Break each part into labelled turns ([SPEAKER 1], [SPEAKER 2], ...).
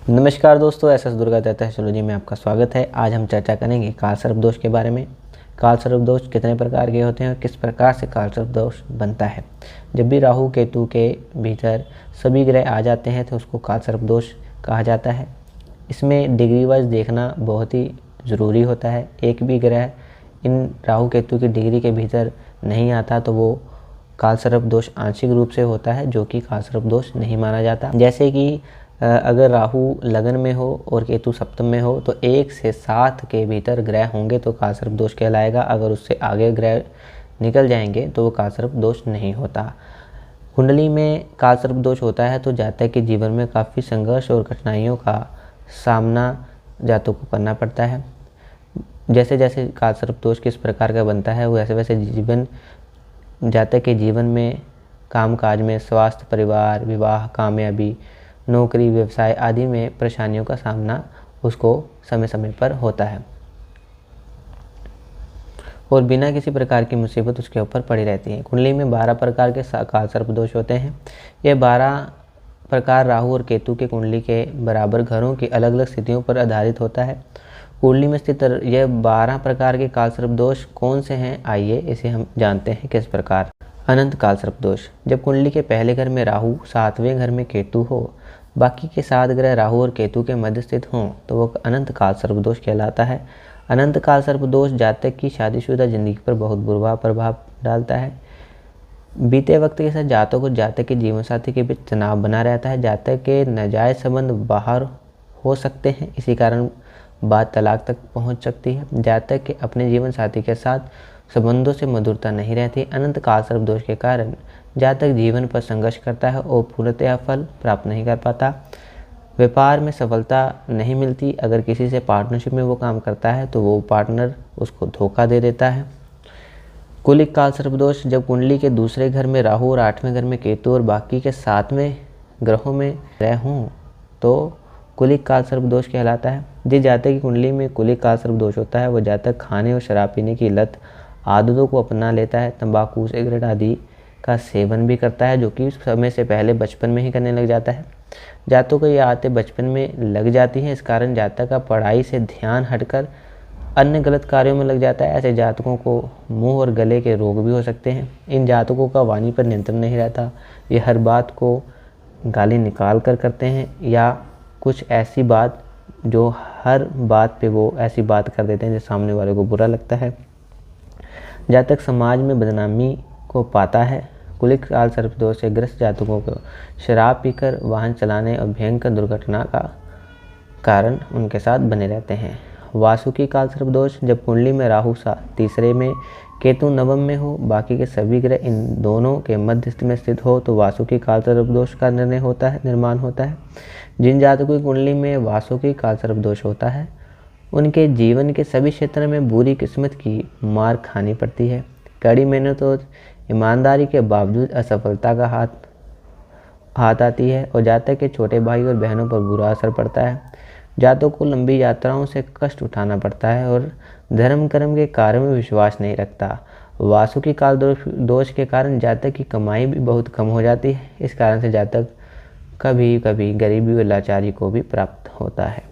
[SPEAKER 1] नमस्कार दोस्तों, S S Durga Dutt astrology में आपका स्वागत है। आज हम चर्चा करेंगे काल सर्प दोष के बारे में। काल सर्प दोष कितने प्रकार के होते हैं और किस प्रकार से काल सर्प दोष बनता है। जब भी राहु केतु के भीतर सभी ग्रह आ जाते हैं तो उसको काल सर्प दोष कहा जाता है। इसमें डिग्री वाइज देखना बहुत ही ज़रूरी होता है। एक भी ग्रह इन राहु केतु की डिग्री के भीतर नहीं आता तो वो काल सर्प दोष आंशिक रूप से होता है, जो कि काल सर्प दोष नहीं माना जाता। जैसे कि अगर राहु लगन में हो और केतु सप्तम में हो तो 1 से 7 के भीतर ग्रह होंगे तो काल सर्प दोष कहलाएगा। अगर उससे आगे ग्रह निकल जाएंगे तो वो काल सर्प दोष नहीं होता। कुंडली में काल सर्प दोष होता है तो जातक के जीवन में काफ़ी संघर्ष और कठिनाइयों का सामना जातक को करना पड़ता है। जैसे जैसे काल सर्प दोष किस प्रकार का बनता है वैसे वैसे जातक के जीवन में कामकाज में, स्वास्थ्य, परिवार, विवाह, कामयाबी, नौकरी, व्यवसाय आदि में परेशानियों का सामना उसको समय समय पर होता है और बिना किसी प्रकार की मुसीबत उसके ऊपर पड़ी रहती है। कुंडली में 12 प्रकार के काल सर्प दोष होते हैं। ये 12 प्रकार राहु और केतु के कुंडली के बराबर घरों की अलग अलग स्थितियों पर आधारित होता है। कुंडली में स्थित यह 12 प्रकार के काल सर्प दोष कौन से हैं, आइए इसे हम जानते हैं किस प्रकार। अनंत काल सर्प दोष। जब कुंडली के पहले घर में राहु, 7वें घर में केतु हो, बाकी के 7 ग्रह राहु और केतु के मध्य स्थित हों तो वो अनंत काल सर्प दोष कहलाता है। अनंत काल सर्प दोष जातक की शादीशुदा जिंदगी पर बहुत बुरा प्रभाव डालता है। बीते वक्त के साथ जातक के जीवन साथी के बीच तनाव बना रहता है। जातक के नाजायज संबंध बाहर हो सकते हैं, इसी कारण बात तलाक तक पहुंच सकती है। जातक के अपने जीवन साथी के साथ संबंधों से मधुरता नहीं रहती। अनंत काल सर्प दोष के कारण जातक जीवन पर संघर्ष करता है और पूर्णतः फल प्राप्त नहीं कर पाता। व्यापार में सफलता नहीं मिलती। अगर किसी से पार्टनरशिप में वो काम करता है तो वो पार्टनर उसको धोखा दे देता है। कुलिक काल सर्प दोष। जब कुंडली के दूसरे घर में राहु और 8वें घर में केतु और बाकी के 7वें ग्रहों में ग्रह हों तो कुलिक काल सर्प दोष कहलाता है। जिस जातक की कुंडली में कुलिक काल सर्प दोष होता है वो जातक खाने और शराब पीने की लत आदतों को अपना लेता है। तंबाकू, सिगरेट आदि का सेवन भी करता है, जो कि समय से पहले बचपन में ही करने लग जाता है। जातकों को ये आदतें बचपन में लग जाती हैं। इस कारण जातक का पढ़ाई से ध्यान हटकर अन्य गलत कार्यों में लग जाता है। ऐसे जातकों को मुंह और गले के रोग भी हो सकते हैं। इन जातकों का वाणी पर नियंत्रण नहीं रहता। ये हर बात को गाली निकाल कर करते हैं या कुछ ऐसी बात जो हर बात पे वो ऐसी बात कर देते हैं जो सामने वाले को बुरा लगता है। जातक समाज में बदनामी को पाता है। कुलिक काल सर्प दोष से ग्रस्त जातकों को शराब पीकर वाहन चलाने और भयंकर दुर्घटना का कारण उनके साथ बने रहते हैं। वासुकी काल सर्प दोष। जब कुंडली में राहु 3रे में, केतु 9वें में हो, बाकी के सभी ग्रह इन दोनों के मध्य में स्थित हो तो वासुकी काल सर्प दोष का निर्माण होता है। जिन जातकों की कुंडली में वासुकी काल सर्प दोष होता है उनके जीवन के सभी क्षेत्र में बुरी किस्मत की मार खानी पड़ती है। कड़ी मेहनत और ईमानदारी के बावजूद असफलता का हाथ आती है और जातक के छोटे भाई और बहनों पर बुरा असर पड़ता है। जातकों को लंबी यात्राओं से कष्ट उठाना पड़ता है और धर्म कर्म के कार्य में विश्वास नहीं रखता। वासुकी काल दोष के कारण जातक की कमाई भी बहुत कम हो जाती है। इस कारण से जातक कभी कभी गरीबी और लाचारी को भी प्राप्त होता है।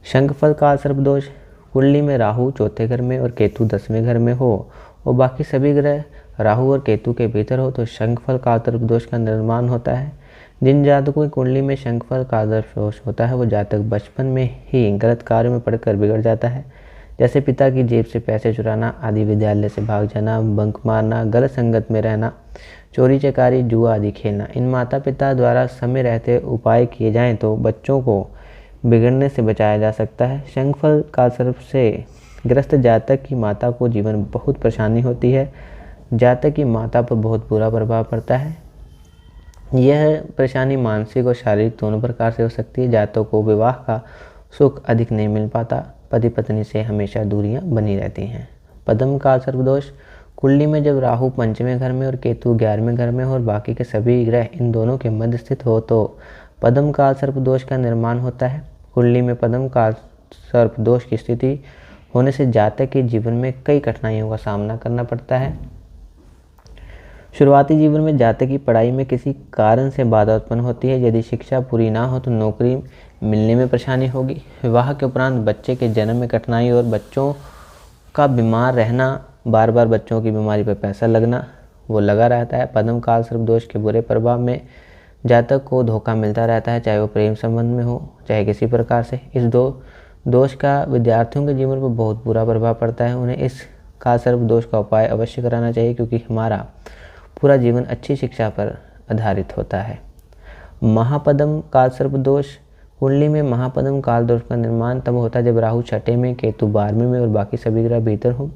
[SPEAKER 1] शंखफल काल सर्प दोष। कुंडली में राहु 4थे घर में और केतु 10वें घर में हो और बाकी सभी ग्रह राहु और केतु के भीतर हो तो शंखफल काल सर्प दोष का निर्माण होता है। जिन जातकों की कुंडली में शंखफल काल सर्प दोष होता है वो जातक बचपन में ही गलत कार्य में पड़कर बिगड़ जाता है। जैसे पिता की जेब से पैसे चुराना आदि, विद्यालय से भाग जाना, बंक मारना, गलत संगत में रहना, चोरी चकारी, जुआ आदि खेलना। इन माता पिता द्वारा समय रहते उपाय किए जाएं तो बच्चों को बिगड़ने से बचाया जा सकता है। शंखफल काल सर्प से ग्रस्त जातक की माता को जीवन बहुत परेशानी होती है। जातक की माता पर बहुत बुरा प्रभाव पड़ता है। यह परेशानी मानसिक और शारीरिक दोनों प्रकार से हो सकती है। जातकों को विवाह का सुख अधिक नहीं मिल पाता। पति पत्नी से हमेशा दूरियां बनी रहती हैं। पद्म काल सर्प दोष। कुंडली में जब राहु 5वें घर में और केतु 11वें घर में हो और बाकी के सभी ग्रह इन दोनों के मध्य स्थित हो तो पद्म काल सर्प दोष का निर्माण होता है। कुंडली में पद्म काल सर्प दोष की स्थिति होने से जातक के जीवन में कई कठिनाइयों का सामना करना पड़ता है। शुरुआती जीवन में जातक की पढ़ाई में किसी कारण से बाधा उत्पन्न होती है। यदि शिक्षा पूरी ना हो तो नौकरी मिलने में परेशानी होगी। विवाह के उपरांत बच्चे के जन्म में कठिनाई और बच्चों का बीमार रहना, बार बार बच्चों की बीमारी पर पैसा लगना वो लगा रहता है। पद्म काल सर्प दोष के बुरे प्रभाव में जातक को धोखा मिलता रहता है, चाहे वो प्रेम संबंध में हो चाहे किसी प्रकार से। इस दोष का विद्यार्थियों के जीवन पर बहुत बुरा प्रभाव पड़ता है। उन्हें इस काल सर्प दोष का उपाय अवश्य कराना चाहिए, क्योंकि हमारा पूरा जीवन अच्छी शिक्षा पर आधारित होता है। महापद्म काल सर्प दोष। कुंडली में महापद्म काल दोष का निर्माण तब होता है जब राहु छठे में, केतु 12वें में और बाकी सभी ग्रह भीतर हो।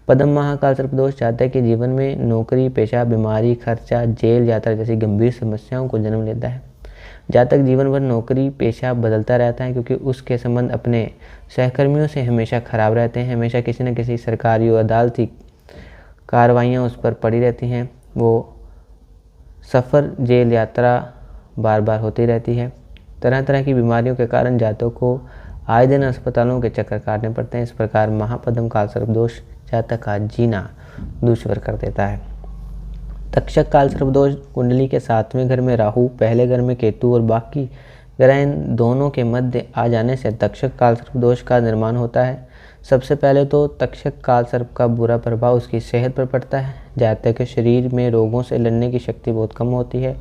[SPEAKER 1] पद्म महाकाल सर्प दोष जातक के जीवन में नौकरी, पेशा, बीमारी, खर्चा, जेल, यात्रा जैसी गंभीर समस्याओं को जन्म लेता है। जातक जीवन भर नौकरी पेशा बदलता रहता है, क्योंकि उसके संबंध अपने सहकर्मियों से हमेशा खराब रहते हैं। हमेशा किसी न किसी सरकारी और अदालती कार्रवाइयाँ उस पर पड़ी रहती हैं। वो सफ़र, जेल यात्रा बार बार होती रहती है। तरह तरह की बीमारियों के कारण जातकों को आए दिन अस्पतालों के चक्कर काटने पड़ते हैं। इस प्रकार महापद्म काल सर्प दोष जातक का जीना दुश्वार कर देता है। तक्षक काल सर्प दोष। कुंडली के 7वें घर में राहु, पहले घर में केतु और बाकी ग्रह इन दोनों के मध्य आ जाने से तक्षक काल सर्प दोष का निर्माण होता है। सबसे पहले तो तक्षक काल सर्प का बुरा प्रभाव उसकी सेहत पर पड़ता है। जातक के शरीर में रोगों से लड़ने की शक्ति बहुत कम होती है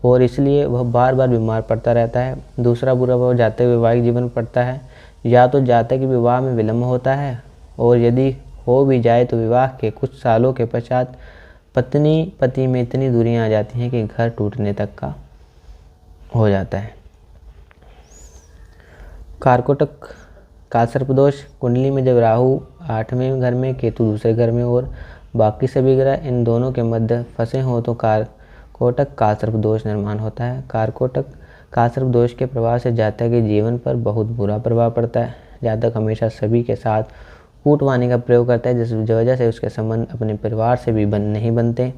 [SPEAKER 1] और इसलिए वह बार बार बीमार पड़ता रहता है। दूसरा बुरा प्रभाव जातक वैवाहिक जीवन पड़ता है। या तो जातक के विवाह में विलंब होता है और यदि हो भी जाए तो विवाह के कुछ सालों के पश्चात पत्नी पति में इतनी दूरियां आ जाती हैं कि घर टूटने तक का हो जाता है। कारकोटक काल सर्प दोष। कुंडली में जब राहु 8वें घर में, केतु दूसरे घर में और बाकी सभी ग्रह इन दोनों के मध्य फंसे हों तो कारकोटक काल सर्प दोष निर्माण होता है। कारकोटक काल सर्प दोष के प्रभाव से जातक के जीवन पर बहुत बुरा प्रभाव पड़ता है। जातक हमेशा सभी के साथ कूटवाणी का प्रयोग करता है, जिस वजह से उसके संबंध अपने परिवार से भी नहीं बनते।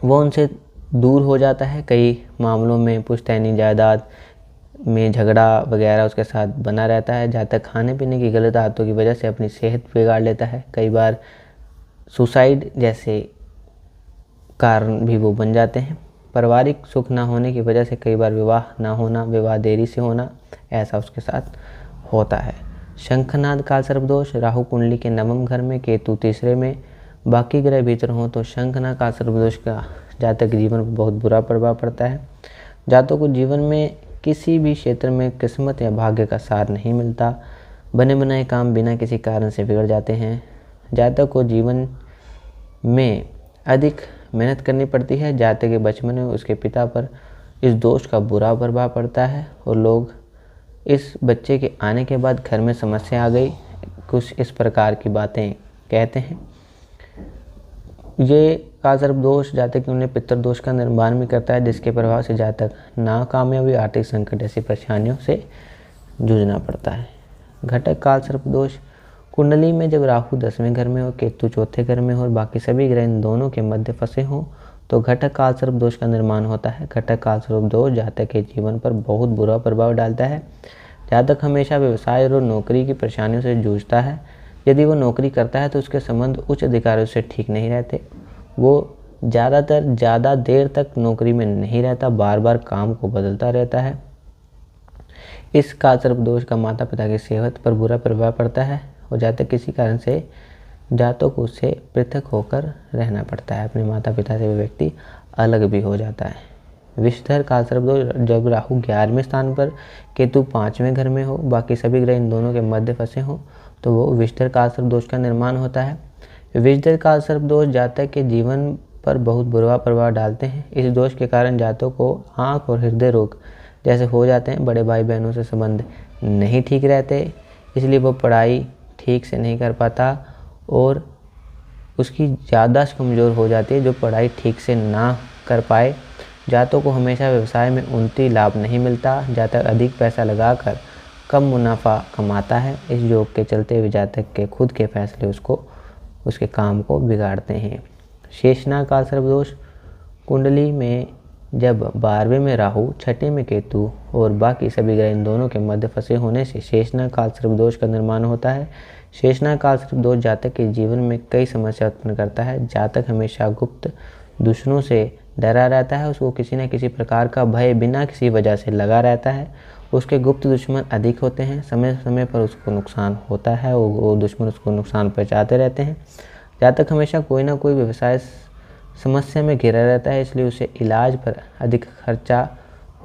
[SPEAKER 1] वो उनसे दूर हो जाता है। कई मामलों में पुश्तैनी जायदाद में झगड़ा वगैरह उसके साथ बना रहता है। जातक खाने पीने की गलत आदतों की वजह से अपनी सेहत बिगाड़ लेता है। कई बार सुसाइड जैसे कारण भी वो बन जाते हैं। पारिवारिक सुख ना होने की वजह से कई बार विवाह ना होना, विवाह देरी से होना, ऐसा उसके साथ होता है। शंखनाद काल सर्प दोष। राहु कुंडली के 9वें घर में, केतु तीसरे में, बाकी ग्रह भीतर हों तो शंखनाद काल सर्प दोष का जातक के जीवन पर बहुत बुरा प्रभाव पड़ता है। जातक को जीवन में किसी भी क्षेत्र में किस्मत या भाग्य का सार नहीं मिलता। बने बनाए काम बिना किसी कारण से बिगड़ जाते हैं। जातक को जीवन में अधिक मेहनत करनी पड़ती है। जातक के बचपन में उसके पिता पर इस दोष का बुरा प्रभाव पड़ता है और लोग इस बच्चे के आने के बाद घर में समस्या आ गई, कुछ इस प्रकार की बातें कहते हैं। ये काल सर्प दोष जातक के उन्हें पितृ दोष का निर्माण भी करता है, जिसके प्रभाव से जातक नाकामयाबी, आर्थिक संकट जैसी परेशानियों से जूझना पड़ता है। घटक काल सर्प दोष। कुंडली में जब राहु 10वें घर में हो, केतु 4थे घर में हो और बाकी सभी ग्रह इन दोनों के मध्य फंसे हों तो घटक काल सर्प दोष का निर्माण होता है। घटक काल सर्प दोष जातक के जीवन पर बहुत बुरा प्रभाव डालता है। जातक हमेशा व्यवसाय और नौकरी की परेशानियों से जूझता है। यदि वो नौकरी करता है तो उसके संबंध उच्च अधिकारियों से ठीक नहीं रहते। वो ज़्यादा देर तक नौकरी में नहीं रहता, बार बार काम को बदलता रहता है। इस काल सर्प दोष का माता पिता की सेहत पर बुरा प्रभाव पड़ता है और जातक किसी कारण से जातक को उससे पृथक होकर रहना पड़ता है। अपने माता पिता से वो व्यक्ति अलग भी हो जाता है। विषधर काल सर्प दोष। जब राहु 11वें स्थान पर, केतु 5वें घर में हो, बाकी सभी ग्रह इन दोनों के मध्य फंसे हों तो वो विषधर काल सर्प दोष का निर्माण होता है। विषधर काल सर्प दोष जातक के जीवन पर बहुत बुरा प्रभाव डालते हैं। इस दोष के कारण जातक को आँख और हृदय रोग जैसे हो जाते हैं। बड़े भाई बहनों से संबंध नहीं ठीक रहते, इसलिए वो पढ़ाई ठीक से नहीं कर पाता और उसकी याददाश्त कमज़ोर हो जाती है जो पढ़ाई ठीक से ना कर पाए। जातकों को हमेशा व्यवसाय में उन्नति लाभ नहीं मिलता। जातक अधिक पैसा लगाकर कम मुनाफा कमाता है। इस योग के चलते हुए जातक के खुद के फैसले उसके काम को बिगाड़ते हैं। शेषनाग काल सर्प दोष। कुंडली में जब 12वें में राहु, 6ठे में केतु और बाकी सभी ग्रह इन दोनों के मध्य फंसे होने से शेषनाग काल सर्प दोष का निर्माण होता है। शेषनाग काल सर्प दोष जातक के जीवन में कई समस्या उत्पन्न करता है। जातक हमेशा गुप्त दुश्मनों से डरा रहता है, उसको किसी न किसी प्रकार का भय बिना किसी वजह से लगा रहता है। उसके गुप्त दुश्मन अधिक होते हैं, समय समय पर उसको नुकसान होता है, वो दुश्मन उसको नुकसान पहुँचाते रहते हैं। जातक हमेशा कोई ना कोई व्यवसाय समस्या में घिरा रहता है, इसलिए उसे इलाज पर अधिक खर्चा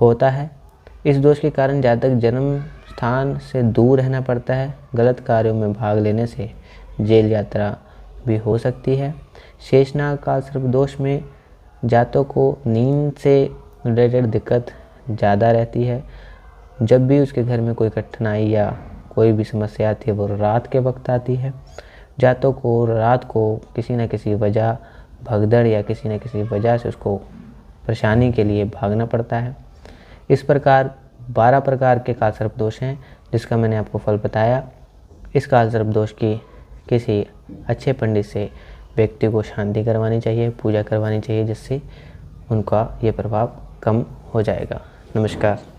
[SPEAKER 1] होता है। इस दोष के कारण जातक जन्म स्थान से दूर रहना पड़ता है। गलत कार्यों में भाग लेने से जेल यात्रा भी हो सकती है। शेषनाग काल सर्प दोष में जातकों को नींद से रिलेटेड दिक्कत ज़्यादा रहती है। जब भी उसके घर में कोई कठिनाई या कोई भी समस्या आती है वो रात के वक्त आती है। जातकों को रात को किसी न किसी वजह भगदड़ या किसी न किसी वजह से उसको परेशानी के लिए भागना पड़ता है। इस प्रकार 12 प्रकार के काल सर्प दोष हैं जिसका मैंने आपको फल बताया। इस काल सर्प दोष की किसी अच्छे पंडित से व्यक्ति को शांति करवानी चाहिए, पूजा करवानी चाहिए, जिससे उनका ये प्रभाव कम हो जाएगा। नमस्कार।